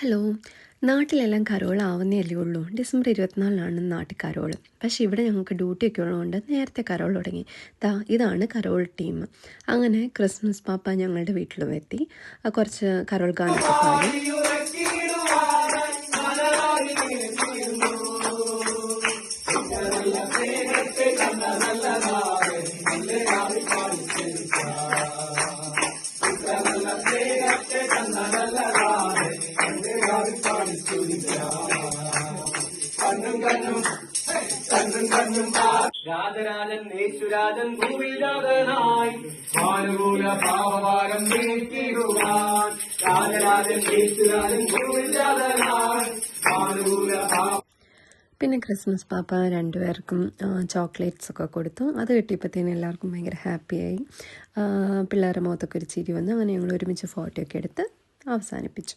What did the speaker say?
Hello. നാട്ടിലെല്ലാം കരോളാവുന്നതല്ലേ ഉള്ളൂ. December 24-നാണ് നാട്ടിൽ Carol. പക്ഷേ ഇവിടെ ഞങ്ങൾക്ക് ഡ്യൂട്ടിയൊക്കെ ഉള്ളതുകൊണ്ട് നേരത്തെ കരോൾ തുടങ്ങി. ഇതാണ് കരോൾ ടീം. അങ്ങനെ ക്രിസ്മസ് പാപ്പ ഞങ്ങളുടെ വീട്ടിലും എത്തി. കുറച്ച് കരോൾ ഗാനൊക്കെ പാടി. രാജരാജൻ യേശുരാജൻ ഭൂവിരാജനായി മാനുകൂല പാപഭാരം നീക്കിടുവാൻ. രാജരാജൻ യേശുരാജൻ ഭൂവിരാജനായി മാനുകൂല. പിന്നെ ക്രിസ്മസ് പാപ്പ രണ്ടുപേർക്കും ചോക്ലേറ്റ്സ് ഒക്കെ കൊടുത്തു. അത് കിട്ടിയപ്പോഴത്തേനും എല്ലാവർക്കും ഭയങ്കര ഹാപ്പിയായി. പിള്ളേരുടെ മുഖത്തൊക്കെ ഒരു ചിരി വന്നു. അങ്ങനെ ഞങ്ങൾ ഒരുമിച്ച് ഫോട്ടോ ഒക്കെ എടുത്ത് അവസാനിപ്പിച്ചു.